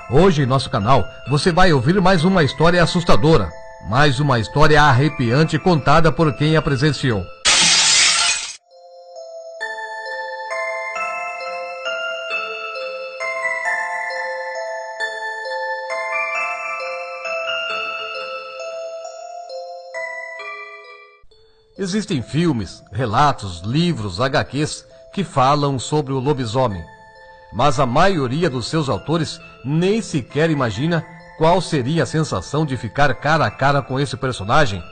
Hoje em nosso canal você vai ouvir mais uma história assustadora, mais uma história arrepiante contada por quem a presenciou. Existem filmes, relatos, livros, HQs que falam sobre o lobisomem, mas a maioria dos seus autores nem sequer imagina qual seria a sensação de ficar cara a cara com esse personagem,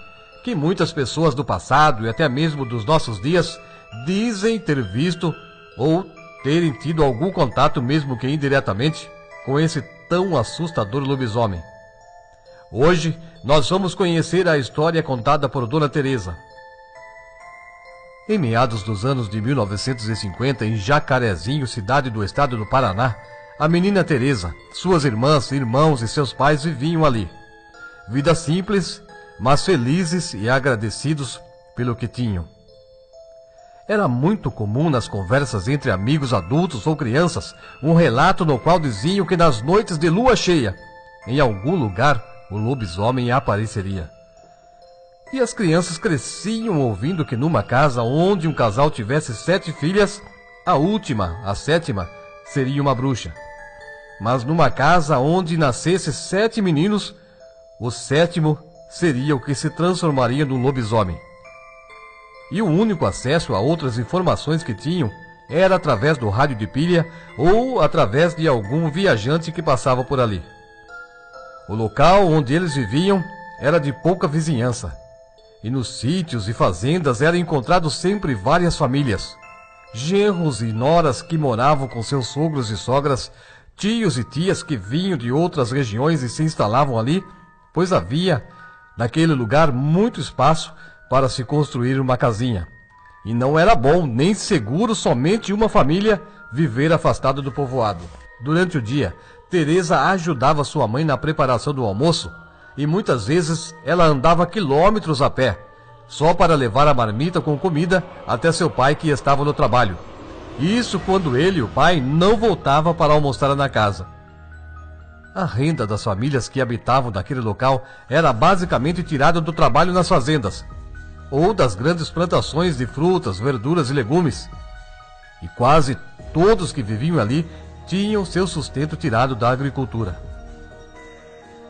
que muitas pessoas do passado e até mesmo dos nossos dias dizem ter visto ou terem tido algum contato, mesmo que indiretamente, com esse tão assustador lobisomem. Hoje nós vamos conhecer a história contada por Dona Teresa. Em meados dos anos de 1950, em Jacarezinho, cidade do estado do Paraná, a menina Teresa, suas irmãs, irmãos e seus pais viviam ali. Vida simples, mas felizes e agradecidos pelo que tinham. Era muito comum nas conversas entre amigos adultos ou crianças um relato no qual diziam que nas noites de lua cheia, em algum lugar, o lobisomem apareceria. E as crianças cresciam ouvindo que numa casa onde um casal tivesse 7 filhas, a última, a 7ª, seria uma bruxa. Mas numa casa onde nascesse 7 meninos, o 7º seria o que se transformaria num lobisomem. E o único acesso a outras informações que tinham era através do rádio de pilha ou através de algum viajante que passava por ali. O local onde eles viviam era de pouca vizinhança. E nos sítios e fazendas eram encontrados sempre várias famílias. Genros e noras que moravam com seus sogros e sogras, tios e tias que vinham de outras regiões e se instalavam ali, pois havia, naquele lugar, muito espaço para se construir uma casinha. E não era bom nem seguro somente uma família viver afastada do povoado. Durante o dia, Teresa ajudava sua mãe na preparação do almoço, e muitas vezes ela andava quilômetros a pé, só para levar a marmita com comida até seu pai, que estava no trabalho. Isso quando ele, o pai, não voltava para almoçar na casa. A renda das famílias que habitavam naquele local era basicamente tirada do trabalho nas fazendas, ou das grandes plantações de frutas, verduras e legumes. E quase todos que viviam ali tinham seu sustento tirado da agricultura.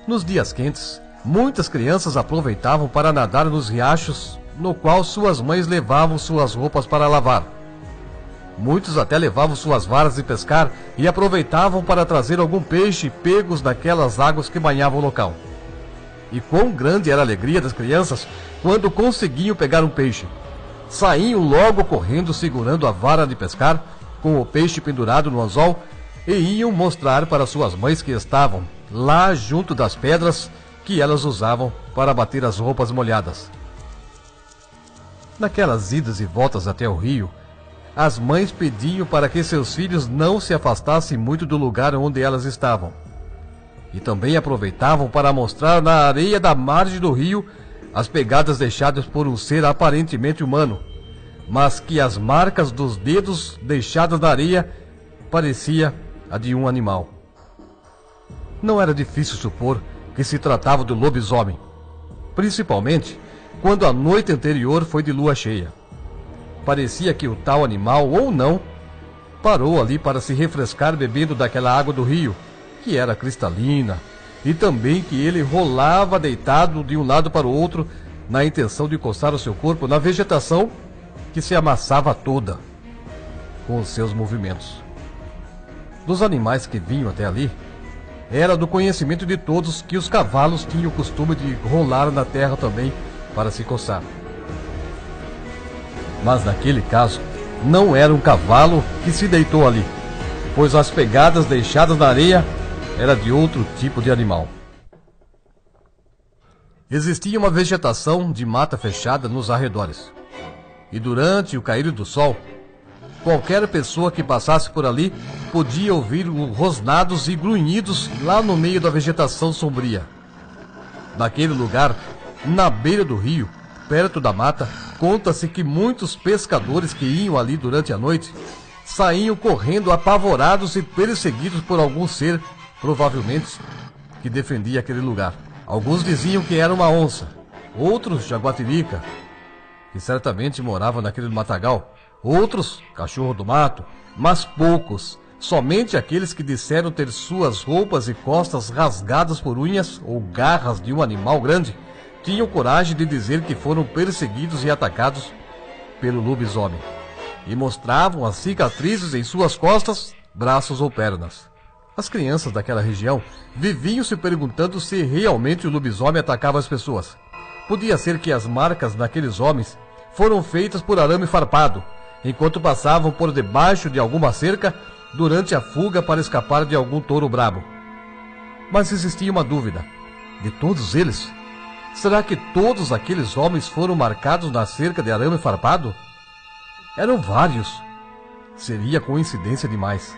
Nos dias quentes, muitas crianças aproveitavam para nadar nos riachos, no qual suas mães levavam suas roupas para lavar. Muitos até levavam suas varas de pescar e aproveitavam para trazer algum peixe pegos naquelas águas que banhavam o local. E quão grande era a alegria das crianças quando conseguiam pegar um peixe. Saíam logo correndo segurando a vara de pescar, com o peixe pendurado no anzol, e iam mostrar para suas mães que estavam lá junto das pedras que elas usavam para bater as roupas molhadas. Naquelas idas e voltas até o rio, as mães pediam para que seus filhos não se afastassem muito do lugar onde elas estavam. E também aproveitavam para mostrar na areia da margem do rio as pegadas deixadas por um ser aparentemente humano, mas que as marcas dos dedos deixadas na areia parecia a de um animal. Não era difícil supor que se tratava do lobisomem, principalmente quando a noite anterior foi de lua cheia. Parecia que o tal animal, ou não, parou ali para se refrescar bebendo daquela água do rio, que era cristalina, e também que ele rolava deitado de um lado para o outro, na intenção de encostar o seu corpo na vegetação que se amassava toda com os seus movimentos. Dos animais que vinham até ali, era do conhecimento de todos que os cavalos tinham o costume de rolar na terra também para se coçar. Mas naquele caso, não era um cavalo que se deitou ali, pois as pegadas deixadas na areia era de outro tipo de animal. Existia uma vegetação de mata fechada nos arredores, e durante o cair do sol, qualquer pessoa que passasse por ali podia ouvir rosnados e grunhidos lá no meio da vegetação sombria. Naquele lugar, na beira do rio, perto da mata, conta-se que muitos pescadores que iam ali durante a noite saíam correndo apavorados e perseguidos por algum ser provavelmente que defendia aquele lugar. Alguns diziam que era uma onça, outros jaguatirica, que certamente morava naquele matagal, outros cachorro do mato, mas poucos, somente aqueles que disseram ter suas roupas e costas rasgadas por unhas ou garras de um animal grande, tinham coragem de dizer que foram perseguidos e atacados pelo lobisomem, e mostravam as cicatrizes em suas costas, braços ou pernas. As crianças daquela região viviam se perguntando se realmente o lobisomem atacava as pessoas. Podia ser que as marcas naqueles homens foram feitas por arame farpado, enquanto passavam por debaixo de alguma cerca durante a fuga para escapar de algum touro brabo. Mas existia uma dúvida. De todos eles, será que todos aqueles homens foram marcados na cerca de arame farpado? Eram vários. Seria coincidência demais.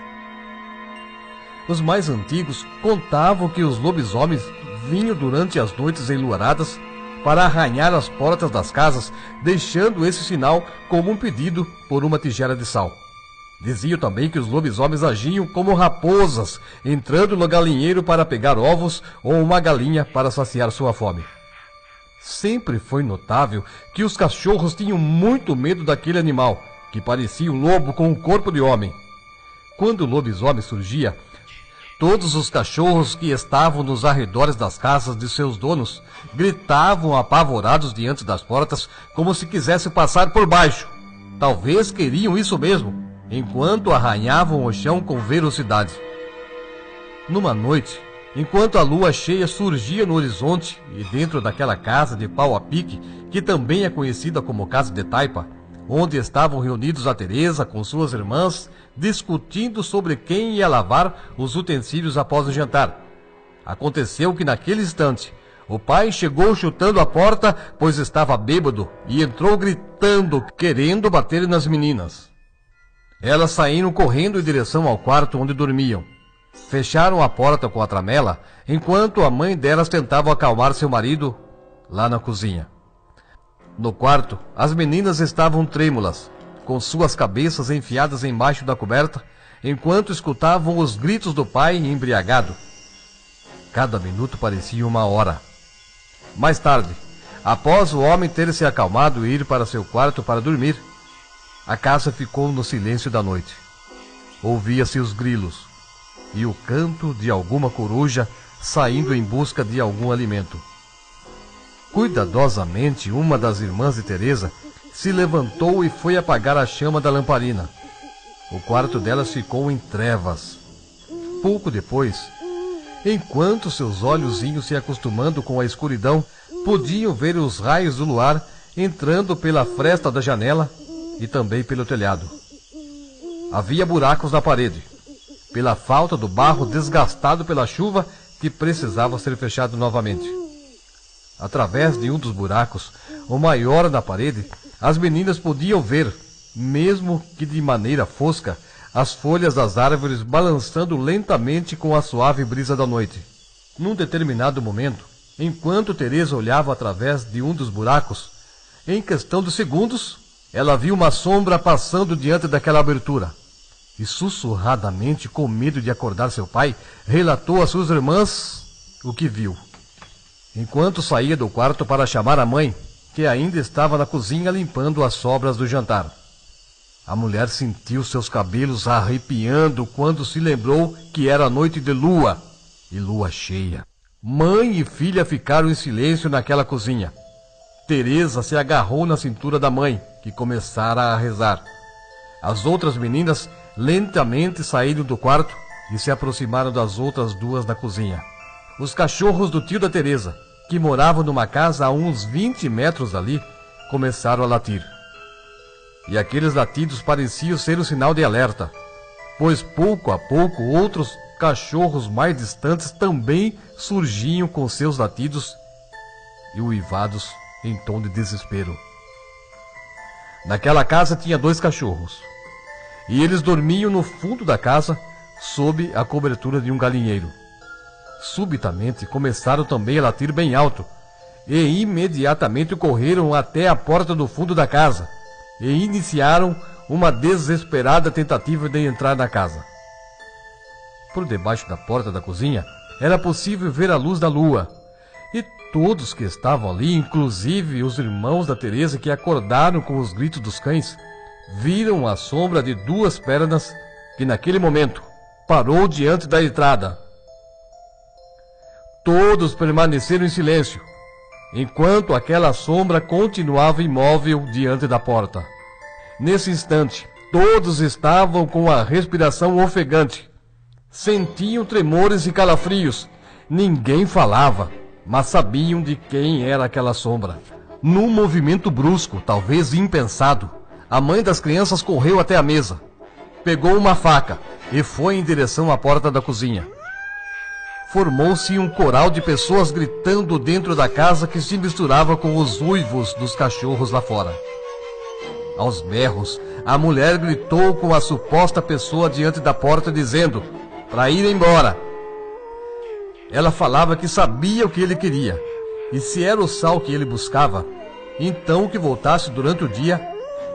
Os mais antigos contavam que os lobisomens vinham durante as noites enluaradas para arranhar as portas das casas, deixando esse sinal como um pedido por uma tigela de sal. Diziam também que os lobisomens agiam como raposas, entrando no galinheiro para pegar ovos ou uma galinha para saciar sua fome. Sempre foi notável que os cachorros tinham muito medo daquele animal, que parecia um lobo com um corpo de homem. Quando o lobisomem surgia, todos os cachorros que estavam nos arredores das casas de seus donos gritavam apavorados diante das portas, como se quisessem passar por baixo. Talvez queriam isso mesmo, enquanto arranhavam o chão com velocidade. Numa noite, enquanto a lua cheia surgia no horizonte e dentro daquela casa de pau a pique, que também é conhecida como Casa de Taipa, onde estavam reunidos a Teresa com suas irmãs, discutindo sobre quem ia lavar os utensílios após o jantar. Aconteceu que naquele instante, o pai chegou chutando a porta, pois estava bêbado, e entrou gritando, querendo bater nas meninas. Elas saíram correndo em direção ao quarto onde dormiam. Fecharam a porta com a tramela, enquanto a mãe delas tentava acalmar seu marido lá na cozinha. No quarto, as meninas estavam trêmulas, com suas cabeças enfiadas embaixo da coberta, enquanto escutavam os gritos do pai embriagado. Cada minuto parecia uma hora. Mais tarde, após o homem ter se acalmado e ir para seu quarto para dormir, a casa ficou no silêncio da noite. Ouvia-se os grilos e o canto de alguma coruja saindo em busca de algum alimento. Cuidadosamente, uma das irmãs de Teresa se levantou e foi apagar a chama da lamparina. O quarto delas ficou em trevas. Pouco depois, enquanto seus olhos iam se acostumando com a escuridão, podiam ver os raios do luar entrando pela fresta da janela e também pelo telhado. Havia buracos na parede, pela falta do barro desgastado pela chuva que precisava ser fechado novamente. Através de um dos buracos, o maior na parede, as meninas podiam ver, mesmo que de maneira fosca, as folhas das árvores balançando lentamente com a suave brisa da noite. Num determinado momento, enquanto Teresa olhava através de um dos buracos, em questão de segundos, ela viu uma sombra passando diante daquela abertura. E sussurradamente, com medo de acordar seu pai, relatou às suas irmãs o que viu. Enquanto saía do quarto para chamar a mãe, que ainda estava na cozinha limpando as sobras do jantar. A mulher sentiu seus cabelos arrepiando quando se lembrou que era noite de lua, e lua cheia. Mãe e filha ficaram em silêncio naquela cozinha. Teresa se agarrou na cintura da mãe, que começara a rezar. As outras meninas lentamente saíram do quarto e se aproximaram das outras duas na cozinha. Os cachorros do tio da Teresa, que moravam numa casa a uns 20 metros dali, começaram a latir. E aqueles latidos pareciam ser um sinal de alerta, pois pouco a pouco outros cachorros mais distantes também surgiam com seus latidos e uivados em tom de desespero. Naquela casa tinha 2 cachorros, e eles dormiam no fundo da casa, sob a cobertura de um galinheiro. Subitamente começaram também a latir bem alto, e imediatamente correram até a porta do fundo da casa, e iniciaram uma desesperada tentativa de entrar na casa. Por debaixo da porta da cozinha era possível ver a luz da lua. E todos que estavam ali, inclusive os irmãos da Teresa que acordaram com os gritos dos cães, viram a sombra de duas pernas que naquele momento parou diante da entrada. Todos permaneceram em silêncio, enquanto aquela sombra continuava imóvel diante da porta. Nesse instante, todos estavam com a respiração ofegante. Sentiam tremores e calafrios. Ninguém falava, mas sabiam de quem era aquela sombra. Num movimento brusco, talvez impensado, a mãe das crianças correu até a mesa, pegou uma faca e foi em direção à porta da cozinha. Formou-se um coral de pessoas gritando dentro da casa que se misturava com os uivos dos cachorros lá fora. Aos berros, a mulher gritou com a suposta pessoa diante da porta, dizendo para ir embora. Ela falava que sabia o que ele queria, e se era o sal que ele buscava, então que voltasse durante o dia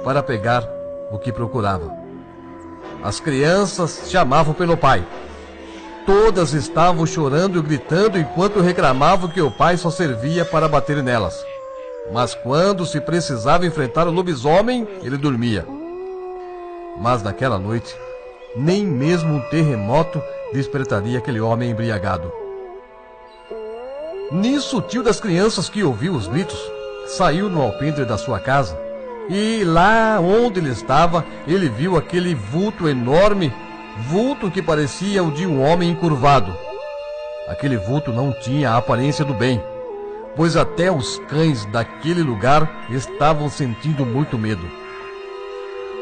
para pegar o que procurava. As crianças chamavam pelo pai. Todas estavam chorando e gritando enquanto reclamavam que o pai só servia para bater nelas. Mas quando se precisava enfrentar o lobisomem, ele dormia. Mas naquela noite, nem mesmo um terremoto despertaria aquele homem embriagado. Nisso, o tio das crianças, que ouviu os gritos, saiu no alpendre da sua casa, e lá onde ele estava, ele viu aquele vulto enorme, vulto que parecia o de um homem encurvado. Aquele vulto não tinha a aparência do bem, pois até os cães daquele lugar estavam sentindo muito medo.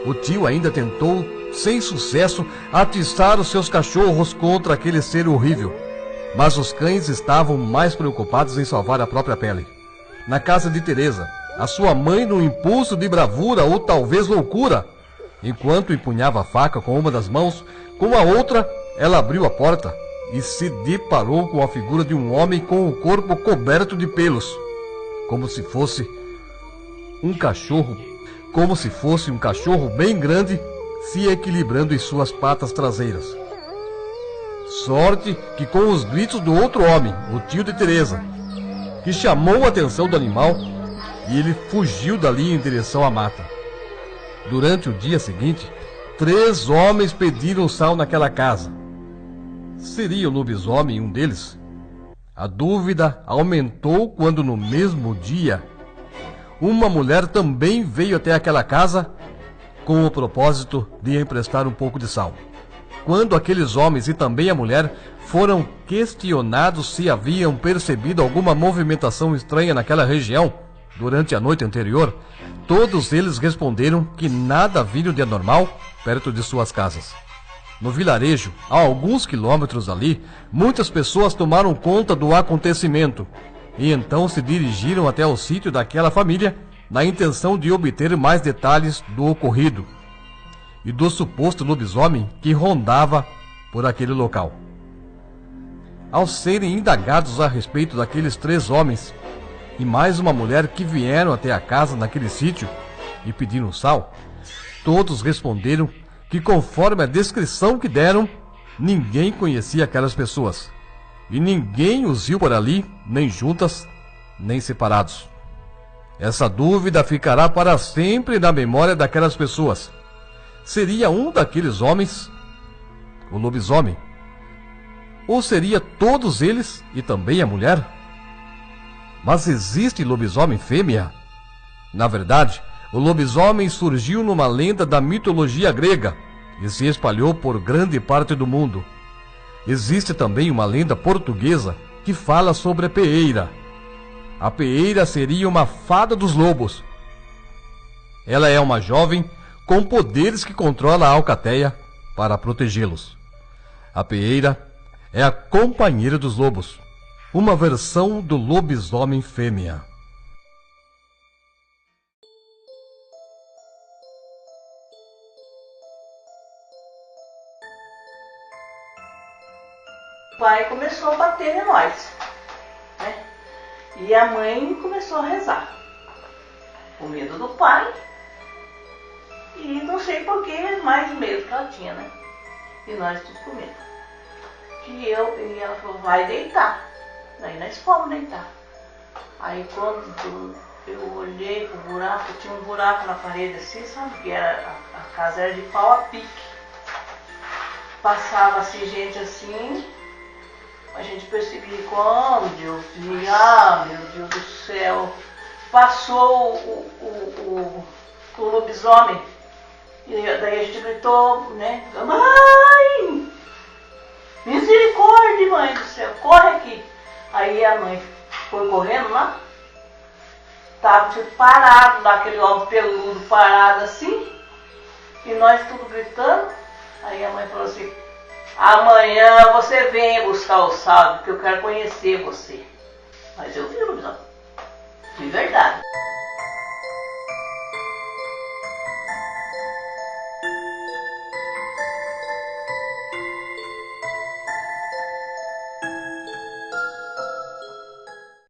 O tio ainda tentou, sem sucesso, atiçar os seus cachorros contra aquele ser horrível, mas os cães estavam mais preocupados em salvar a própria pele. Na casa de Teresa, a sua mãe, num impulso de bravura ou talvez loucura, enquanto empunhava a faca com uma das mãos, com a outra ela abriu a porta e se deparou com a figura de um homem com o corpo coberto de pelos, como se fosse um cachorro bem grande, se equilibrando em suas patas traseiras. Sorte que com os gritos do outro homem, o tio de Teresa, que chamou a atenção do animal, e ele fugiu dali em direção à mata. Durante o dia seguinte, 3 homens pediram sal naquela casa. Seria o lobisomem um deles? A dúvida aumentou quando no mesmo dia, uma mulher também veio até aquela casa com o propósito de emprestar um pouco de sal. Quando aqueles homens e também a mulher foram questionados se haviam percebido alguma movimentação estranha naquela região durante a noite anterior, todos eles responderam que nada viram de anormal perto de suas casas. No vilarejo, a alguns quilômetros ali, muitas pessoas tomaram conta do acontecimento e então se dirigiram até o sítio daquela família na intenção de obter mais detalhes do ocorrido e do suposto lobisomem que rondava por aquele local. Ao serem indagados a respeito daqueles 3 homens e mais uma mulher que vieram até a casa naquele sítio e pediram sal, todos responderam que, conforme a descrição que deram, ninguém conhecia aquelas pessoas e ninguém os viu por ali, nem juntas, nem separados. Essa dúvida ficará para sempre na memória daquelas pessoas. Seria um daqueles homens o lobisomem? Ou seria todos eles e também a mulher? Mas existe lobisomem fêmea? Na verdade, o lobisomem surgiu numa lenda da mitologia grega e se espalhou por grande parte do mundo. Existe também uma lenda portuguesa que fala sobre a peeira. A peeira seria uma fada dos lobos. Ela é uma jovem com poderes que controla a alcateia para protegê-los. A peeira é a companheira dos lobos, uma versão do lobisomem fêmea. O pai começou a bater em nós, né? E a mãe começou a rezar, com medo do pai, e não sei por que, mais medo que ela tinha, né? E nós tudo com medo. e ela falou, vai deitar. Daí nós fomos deitar. Aí quando eu olhei pro buraco, tinha um buraco na parede assim, sabe? Que era, a casa era de pau a pique. Passava assim, gente assim, a gente percebia quando eu vi, meu Deus do céu, passou o lobisomem. E daí a gente gritou, né? Mãe! Misericórdia, mãe do céu, corre aqui. Aí a mãe foi correndo lá, tava tipo, parado lá, aquele homem peludo parado assim, e nós tudo gritando. Aí a mãe falou assim, amanhã você vem buscar o sábado, que eu quero conhecer você. Mas eu vi o lobisomem, de verdade.